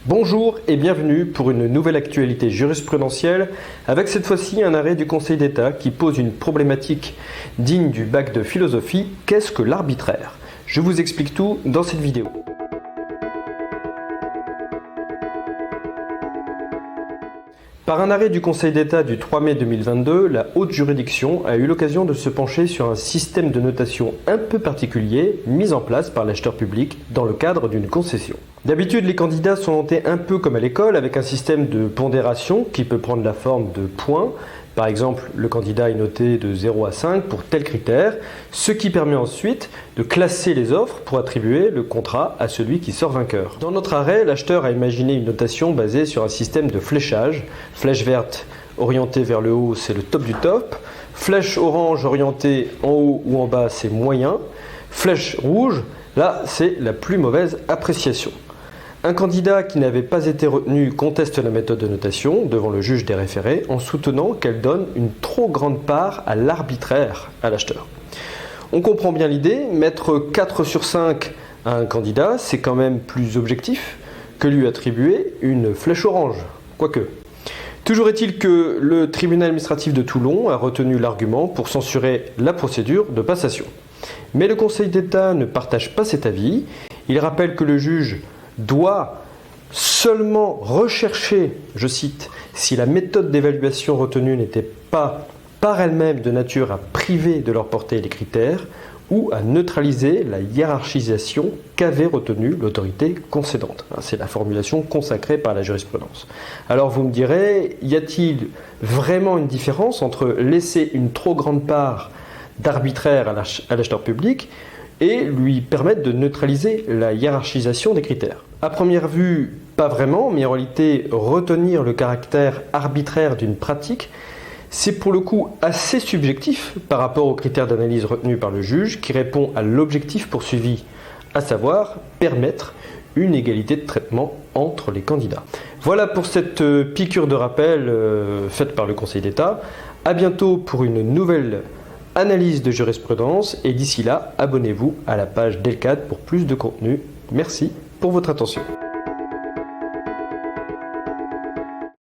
Bonjour et bienvenue pour une nouvelle actualité jurisprudentielle avec cette fois-ci un arrêt du Conseil d'État qui pose une problématique digne du bac de philosophie. Qu'est-ce que l'arbitraire? Je vous explique tout dans cette vidéo. Par un arrêt du Conseil d'État du 3 mai 2022, la haute juridiction a eu l'occasion de se pencher sur un système de notation un peu particulier mis en place par l'acheteur public dans le cadre d'une concession. D'habitude, les candidats sont notés un peu comme à l'école avec un système de pondération qui peut prendre la forme de points. Par exemple, le candidat est noté de 0 à 5 pour tel critère, ce qui permet ensuite de classer les offres pour attribuer le contrat à celui qui sort vainqueur. Dans notre arrêt, l'acheteur a imaginé une notation basée sur un système de fléchage. Flèche verte orientée vers le haut, c'est le top du top. Flèche orange orientée en haut ou en bas, c'est moyen. Flèche rouge, là, c'est la plus mauvaise appréciation. Un candidat qui n'avait pas été retenu conteste la méthode de notation devant le juge des référés en soutenant qu'elle donne une trop grande part à l'arbitraire à l'acheteur. On comprend bien l'idée, mettre 4 sur 5 à un candidat, c'est quand même plus objectif que lui attribuer une flèche orange, quoique. Toujours est-il que le tribunal administratif de Toulon a retenu l'argument pour censurer la procédure de passation. Mais le Conseil d'État ne partage pas cet avis. Il rappelle que le juge doit seulement rechercher, je cite, si la méthode d'évaluation retenue n'était pas par elle-même de nature à priver de leur portée les critères ou à neutraliser la hiérarchisation qu'avait retenue l'autorité concédante. C'est la formulation consacrée par la jurisprudence. Alors vous me direz, y a-t-il vraiment une différence entre laisser une trop grande part d'arbitraire à l'acheteur public et lui permettre de neutraliser la hiérarchisation des critères? À première vue, pas vraiment, mais en réalité, retenir le caractère arbitraire d'une pratique, c'est pour le coup assez subjectif par rapport aux critères d'analyse retenus par le juge qui répond à l'objectif poursuivi, à savoir permettre une égalité de traitement entre les candidats. Voilà pour cette piqûre de rappel faite par le Conseil d'État. À bientôt pour une nouvelle analyse de jurisprudence et d'ici là, abonnez-vous à la page Delcad pour plus de contenu. Merci pour votre attention.